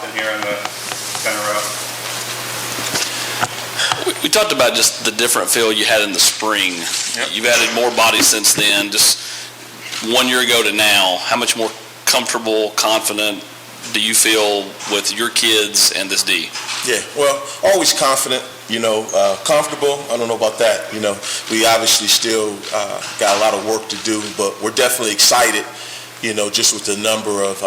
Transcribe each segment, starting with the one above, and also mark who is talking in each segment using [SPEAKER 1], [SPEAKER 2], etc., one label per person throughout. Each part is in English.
[SPEAKER 1] in here in the center row.
[SPEAKER 2] We talked about just the different feel you had in the spring.
[SPEAKER 1] Yep.
[SPEAKER 2] You've added more bodies since then. Just 1 year ago to now, how much more comfortable, confident do you feel with your kids and this D?
[SPEAKER 3] Yeah, well, always confident, comfortable. I don't know about that. We obviously still got a lot of work to do, but we're definitely excited, just with the number of,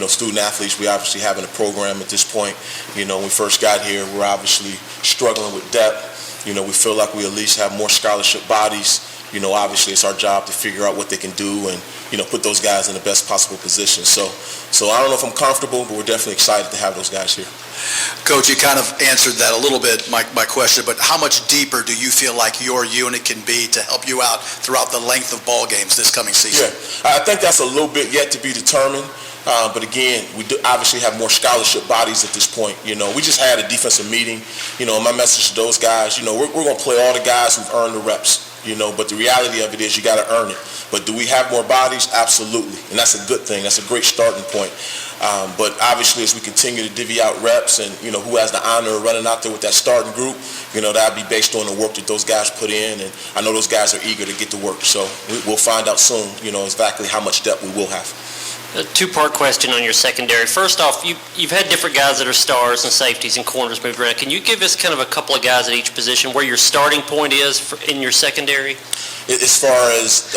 [SPEAKER 3] student athletes we obviously have in the program at this point. When we first got here, we're obviously struggling with depth. We feel like we at least have more scholarship bodies. Obviously it's our job to figure out what they can do and, put those guys in the best possible position. So I don't know if I'm comfortable, but we're definitely excited to have those guys here.
[SPEAKER 4] Coach, you kind of answered that a little bit, my question, but how much deeper do you feel like your unit can be to help you out throughout the length of ball games this coming season?
[SPEAKER 3] Yeah, I think that's a little bit yet to be determined. But again, we do obviously have more scholarship bodies at this point. We just had a defensive meeting. My message to those guys, we're going to play all the guys who've earned the reps. But the reality of it is you got to earn it. But do we have more bodies? Absolutely. And that's a good thing. That's a great starting point. But obviously as we continue to divvy out reps and, who has the honor of running out there with that starting group, that'll be based on the work that those guys put in. And I know those guys are eager to get to work. So we'll find out soon, exactly how much depth we will have.
[SPEAKER 5] A two-part question on your secondary. First off, you've had different guys that are stars and safeties and corners moved around. Can you give us kind of a couple of guys at each position where your starting point is in your secondary?
[SPEAKER 3] As far as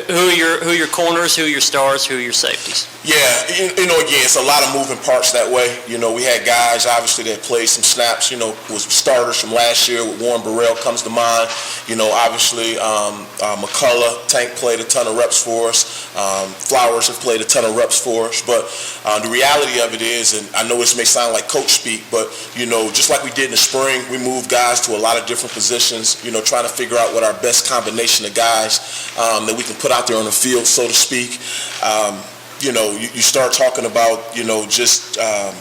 [SPEAKER 5] who are your corners, who are your stars, who are your safeties?
[SPEAKER 3] Yeah, again, it's a lot of moving parts that way. We had guys obviously that played some snaps. Was starters from last year. With Warren Burrell comes to mind. Obviously McCullough, Tank played a ton of reps for us. Flowers have played a ton of reps for us. But the reality of it is, and I know this may sound like coach speak, but just like we did in the spring, we moved guys to a lot of different positions. Trying to figure out what our best combination of guys that we can put out there on the field, so to speak. You start talking about, just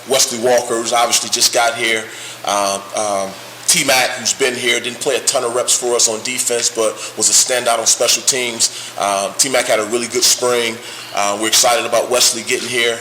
[SPEAKER 3] Wesley Walker, who's obviously just got here. T-Mac, who's been here, didn't play a ton of reps for us on defense, but was a standout on special teams. T-Mac had a really good spring. We're excited about Wesley getting here.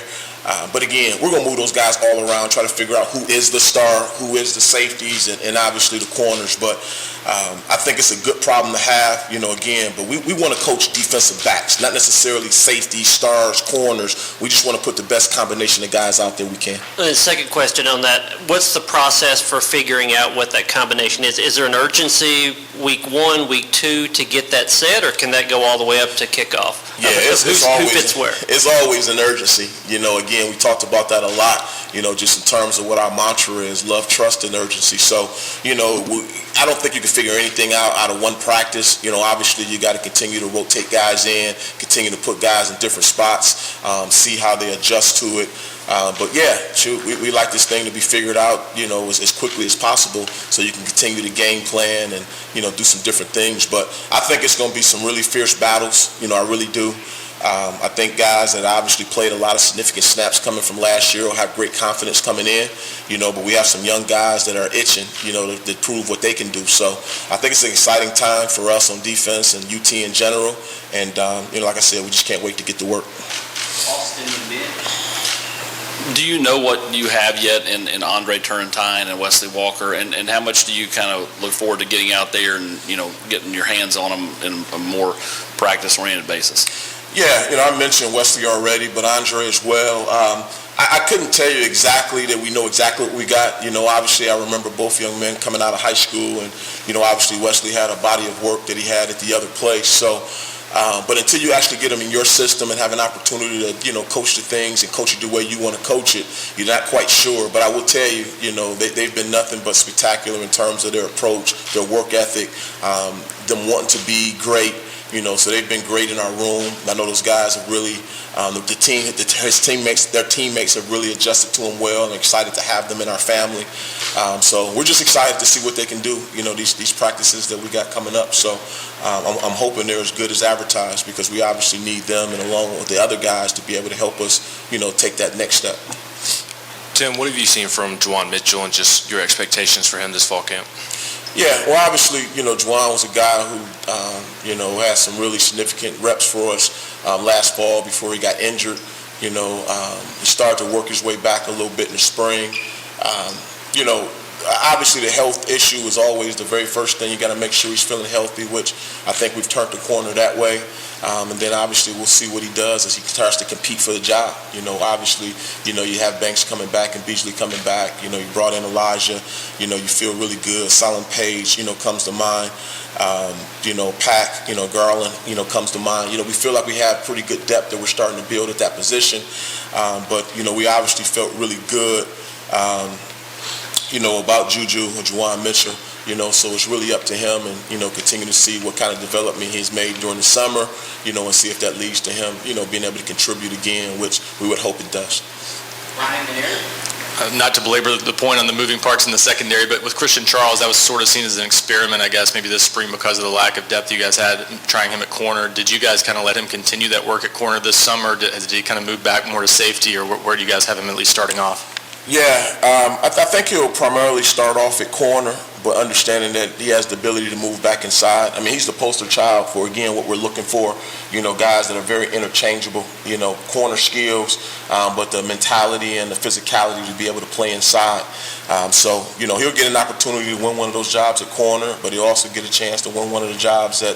[SPEAKER 3] But again, we're going to move those guys all around, try to figure out who is the star, who is the safeties, and obviously the corners. But I think it's a good problem to have, again. But we want to coach defensive backs, not necessarily safeties, stars, corners. We just want to put the best combination of guys out there we can.
[SPEAKER 5] And the second question on that, what's the process for figuring out what that combination is? Is there an urgency week 1, week 2 to get that set, or can that go all the way up to kickoff?
[SPEAKER 3] Yeah, it's always,
[SPEAKER 5] who fits where?
[SPEAKER 3] It's always an urgency. Again, we talked about that a lot, just in terms of what our mantra is, love, trust, and urgency. So, I don't think you can figure anything out of one practice. Obviously you got to continue to rotate guys in, continue to put guys in different spots, see how they adjust to it. But yeah, we like this thing to be figured out, as quickly as possible so you can continue to game plan and, do some different things. But I think it's going to be some really fierce battles. I really do. I think guys that obviously played a lot of significant snaps coming from last year will have great confidence coming in, but we have some young guys that are itching, to prove what they can do. So I think it's an exciting time for us on defense and UT in general. And, like I said, we just can't wait to get to work.
[SPEAKER 2] Austin and Ben. Do you know what you have yet in Andre Turrentine and Wesley Walker, and how much do you kind of look forward to getting out there and, getting your hands on them in a more practice-oriented basis?
[SPEAKER 3] Yeah, I mentioned Wesley already, but Andre as well. I couldn't tell you exactly that we know exactly what we got. Obviously I remember both young men coming out of high school, and, obviously Wesley had a body of work that he had at the other place. So, but until you actually get them in your system and have an opportunity to, coach the things and coach it the way you want to coach it, you're not quite sure. But I will tell you, they've been nothing but spectacular in terms of their approach, their work ethic, them wanting to be great. So they've been great in our room. I know those guys have really, their teammates have really adjusted to him well, and excited to have them in our family. So we're just excited to see what they can do, these practices that we got coming up. So I'm hoping they're as good as advertised, because we obviously need them, and along with the other guys, to be able to help us, take that next step.
[SPEAKER 6] Tim, what have you seen from Juan Mitchell and just your expectations for him this fall camp?
[SPEAKER 3] Yeah, well, obviously, Juwan was a guy who, had some really significant reps for us last fall before he got injured. He started to work his way back a little bit in the spring. Obviously the health issue is always the very first thing. You got to make sure he's feeling healthy, which I think we've turned the corner that way. And then obviously we'll see what he does as he starts to compete for the job. Obviously, you have Banks coming back and Beasley coming back. You brought in Elijah. You feel really good. Solomon Page, comes to mind. Pack, Garland, comes to mind. We feel like we have pretty good depth that we're starting to build at that position. But we obviously felt really good, about Juju or Juan Mitchell. So it's really up to him and, continue to see what kind of development he's made during the summer, and see if that leads to him, being able to contribute again, which we would hope it does.
[SPEAKER 6] Not to belabor the point on the moving parts in the secondary, but with Christian Charles, that was sort of seen as an experiment, I guess, maybe this spring because of the lack of depth you guys had trying him at corner. Did you guys kind of let him continue that work at corner this summer? Did he kind of move back more to safety, or where do you guys have him at least starting off?
[SPEAKER 3] Yeah, I think he'll primarily start off at corner, but understanding that he has the ability to move back inside. I mean, he's the poster child for, again, what we're looking for, guys that are very interchangeable, corner skills, but the mentality and the physicality to be able to play inside. So, he'll get an opportunity to win one of those jobs at corner, but he'll also get a chance to win one of the jobs at,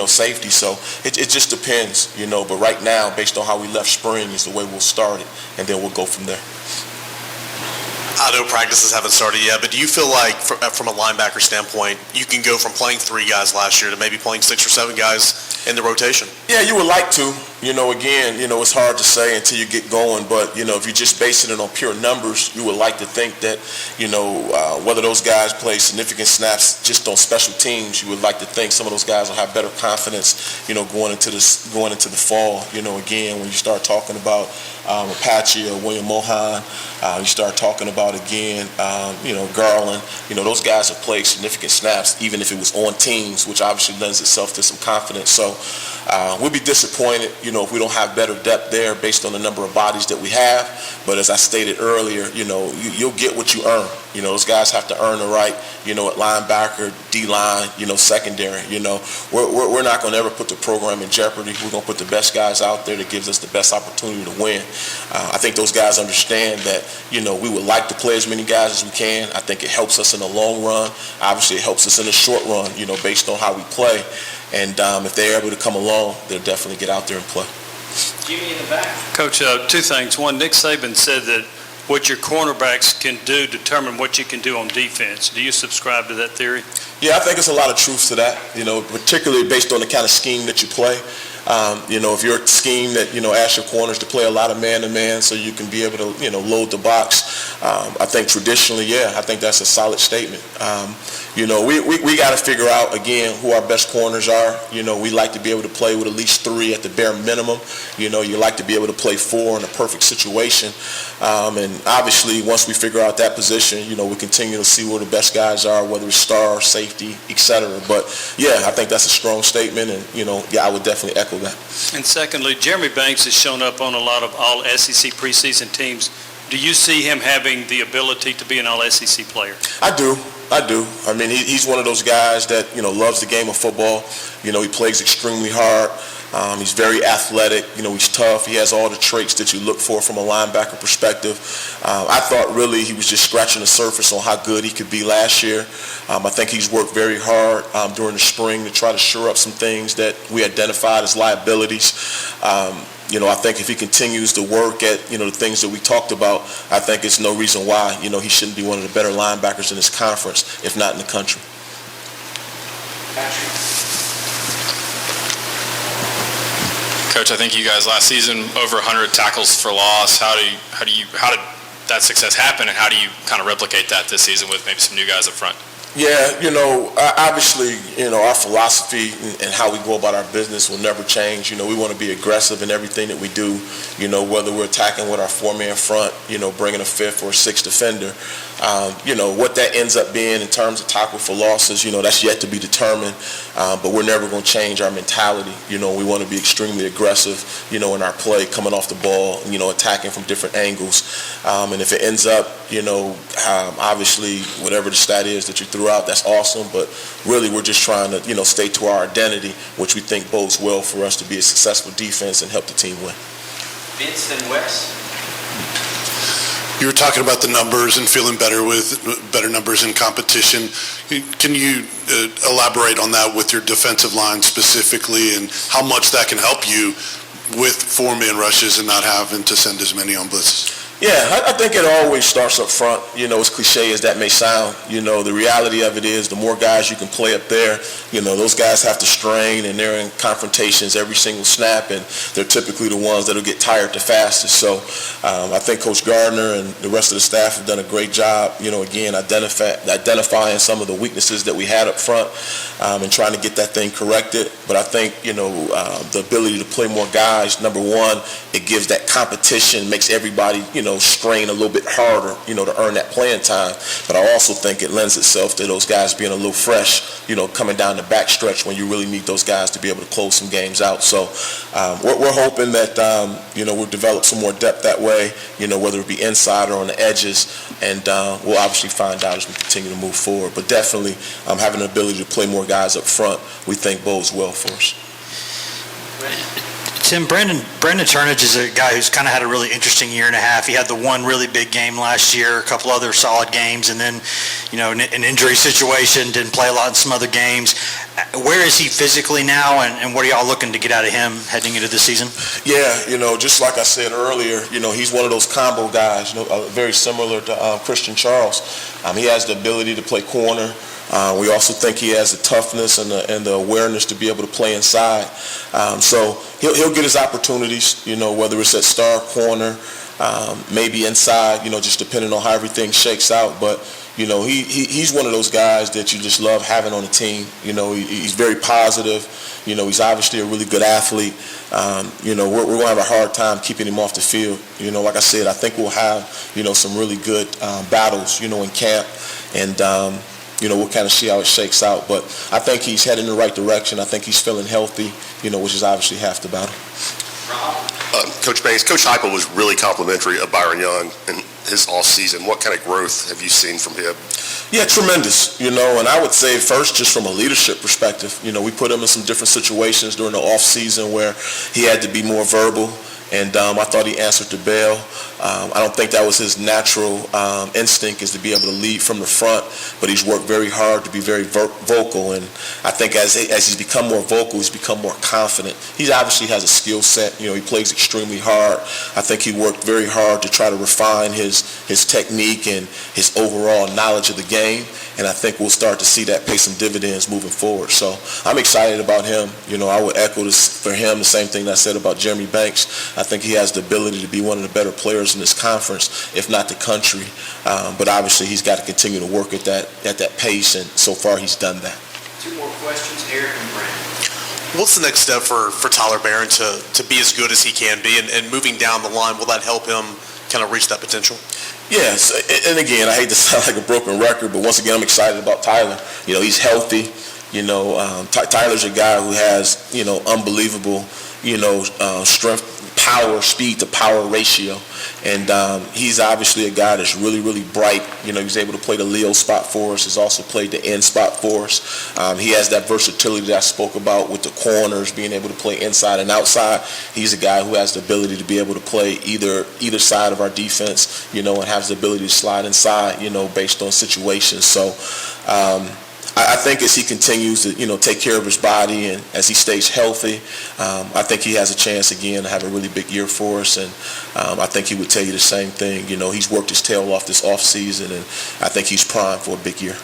[SPEAKER 3] safety. So it just depends, but right now, based on how we left spring is the way we'll start it, and then we'll go from there.
[SPEAKER 7] I know practices haven't started yet, but do you feel like from a linebacker standpoint, you can go from playing 3 guys last year to maybe playing 6 or 7 guys in the rotation?
[SPEAKER 3] Yeah, you would like to. Again, it's hard to say until you get going, but, if you're just basing it on pure numbers, you would like to think that, whether those guys play significant snaps just on special teams, you would like to think some of those guys will have better confidence, going into the fall. Again, when you start talking about Apache or William Mohan, you start talking about, again, Garland, those guys have played significant snaps, even if it was on teams, which obviously lends itself to some confidence. So we'll be disappointed, if we don't have better depth there based on the number of bodies that we have. But as I stated earlier, you'll get what you earn. Those guys have to earn the right, at linebacker, D-line, secondary. We're not going to ever put the program in jeopardy. We're going to put the best guys out there that gives us the best opportunity to win. I think those guys understand that, we would like to play as many guys as we can. I think it helps us in the long run. Obviously, it helps us in the short run, based on how we play. And if they're able to come along, they'll definitely get out there and play.
[SPEAKER 5] Jimmy in the back.
[SPEAKER 1] Coach, 2 things. One, Nick Saban said that what your cornerbacks can do determine what you can do on defense. Do you subscribe to that theory?
[SPEAKER 3] Yeah, I think there's a lot of truth to that, particularly based on the kind of scheme that you play. If you're a scheme that, asks your corners to play a lot of man-to-man so you can be able to, load the box, I think traditionally, I think that's a solid statement. We got to figure out, again, who our best corners are. We like to be able to play with at least 3 at the bare minimum. You like to be able to play 4 in a perfect situation. And obviously, once we figure out that position, we continue to see where the best guys are, whether it's star, safety, etc. But, I think that's a strong statement, and, I would definitely echo that.
[SPEAKER 1] And secondly, Jeremy Banks has shown up on a lot of all-SEC preseason teams. Do you see him having the ability to be an all-SEC player?
[SPEAKER 3] I do. I mean, he's one of those guys that, loves the game of football. He plays extremely hard. He's very athletic. He's tough. He has all the traits that you look for from a linebacker perspective. I thought really he was just scratching the surface on how good he could be last year. I think he's worked very hard during the spring to try to shore up some things that we identified as liabilities. I think if he continues to work at, the things that we talked about, I think it's no reason why, he shouldn't be one of the better linebackers in this conference, if not in the country.
[SPEAKER 6] Coach, I think you guys last season over 100 tackles for loss. How did that success happen, and how do you kind of replicate that this season with maybe some new guys up front?
[SPEAKER 3] Yeah, obviously, our philosophy and how we go about our business will never change. We want to be aggressive in everything that we do, whether we're attacking with our 4-man front, bringing a 5th or a 6th defender. What that ends up being in terms of tackle for losses, that's yet to be determined. But we're never going to change our mentality. We want to be extremely aggressive, in our play, coming off the ball, attacking from different angles. And if it ends up, obviously, whatever the stat is that you threw out, that's awesome. But really, we're just trying to, stay to our identity, which we think bodes well for us to be a successful defense and help the team win.
[SPEAKER 8] Vince, then Wes.
[SPEAKER 9] You were talking about the numbers and feeling better with better numbers in competition. Can you elaborate on that with your defensive line specifically and how much that can help you with four-man rushes and not having to send as many on blitzes?
[SPEAKER 3] Yeah, I think it always starts up front, as cliche as that may sound. The reality of it is the more guys you can play up there, those guys have to strain and they're in confrontations every single snap, and they're typically the ones that'll get tired the fastest. So I think Coach Gardner and the rest of the staff have done a great job, again, identifying some of the weaknesses that we had up front and trying to get that thing corrected. But I think, the ability to play more guys, number one, it gives that competition, makes everybody, strain a little bit harder, to earn that playing time. But I also think it lends itself to those guys being a little fresh, coming down the back stretch when you really need those guys to be able to close some games out. So we're hoping that, we'll develop some more depth that way, whether it be inside or on the edges. And we'll obviously find out as we continue to move forward. But definitely having the ability to play more guys up front, we think bodes well for us.
[SPEAKER 10] Tim, Brandon Turnage is a guy who's kind of had a really interesting year and a half. He had the one really big game last year, a couple other solid games, and then, an injury situation, didn't play a lot in some other games. Where is he physically now, and what are y'all looking to get out of him heading into the season?
[SPEAKER 3] Yeah, just like I said earlier, he's one of those combo guys, very similar to Christian Charles. He has the ability to play corner. We also think he has the toughness and the awareness to be able to play inside. So he'll get his opportunities, whether it's at star corner, maybe inside, just depending on how everything shakes out. But, he's one of those guys that you just love having on the team. He's very positive. He's obviously a really good athlete. We're going to have a hard time keeping him off the field. Like I said, I think we'll have, some really good battles, in camp. And, we'll kind of see how it shakes out. But I think he's heading in the right direction. I think he's feeling healthy, which is obviously half the battle.
[SPEAKER 11] Coach Banks, Coach Heupel was really complimentary of Byron Young in his off-season. What kind of growth have you seen from him?
[SPEAKER 3] Yeah, tremendous, and I would say first just from a leadership perspective, we put him in some different situations during the off-season where he had to be more verbal. And I thought he answered the bell. I don't think that was his natural instinct, is to be able to lead from the front, but he's worked very hard to be very vocal. And I think as he's become more vocal, he's become more confident. He obviously has a skill set. He plays extremely hard. I think he worked very hard to try to refine his technique and his overall knowledge of the game. And I think we'll start to see that pay some dividends moving forward. So I'm excited about him. I would echo this for him, the same thing that I said about Jeremy Banks. I think he has the ability to be one of the better players in this conference, if not the country. But obviously he's got to continue to work at that pace, and so far he's done that.
[SPEAKER 8] Two more questions, Eric and Brandon.
[SPEAKER 7] What's the next step for Tyler Barron to be as good as he can be? And moving down the line, will that help him kind of reach that potential?
[SPEAKER 3] Yes, and again, I hate to sound like a broken record, but once again, I'm excited about Tyler. He's healthy. Tyler's a guy who has, unbelievable, strength, power, speed to power ratio. And he's obviously a guy that's really, really bright. He's able to play the Leo spot for us. He's also played the end spot for us. He has that versatility that I spoke about with the corners, being able to play inside and outside. He's a guy who has the ability to be able to play either side of our defense, and has the ability to slide inside, based on situations. So I think as he continues to, take care of his body and as he stays healthy, I think he has a chance again to have a really big year for us. And I think he would tell you the same thing. He's worked his tail off this offseason, and I think he's primed for a big year.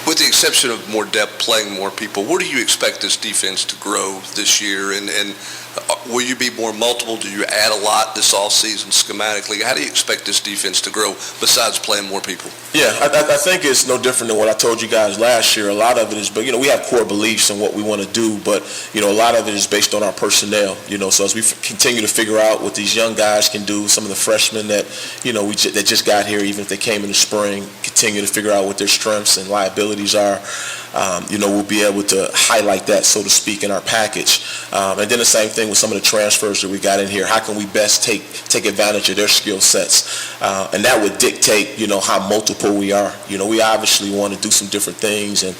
[SPEAKER 12] With the exception of more depth, playing more people, where do you expect this defense to grow this year? And will you be more multiple? Do you add a lot this offseason schematically? How do you expect this defense to grow besides playing more people?
[SPEAKER 3] Yeah, I think it's no different than what I told you guys last year. A lot of it is, but we have core beliefs in what we want to do, but a lot of it is based on our personnel. So as we continue to figure out what these young guys can do, some of the freshmen that that just got here, even if they came in the spring, continue to figure out what their strengths and liabilities are. We'll be able to highlight that, so to speak, in our package. And then the same thing thing with some of the transfers that we got in here. How can we best take advantage of their skill sets? And that would dictate, how multiple we are. We obviously want to do some different things and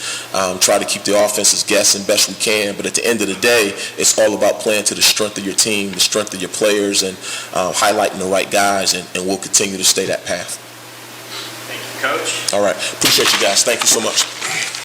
[SPEAKER 3] try to keep the offenses guessing best we can. But at the end of the day, it's all about playing to the strength of your team, the strength of your players, and highlighting the right guys, and we'll continue to stay that path.
[SPEAKER 8] Thank you, Coach.
[SPEAKER 3] All right. Appreciate you guys. Thank you so much.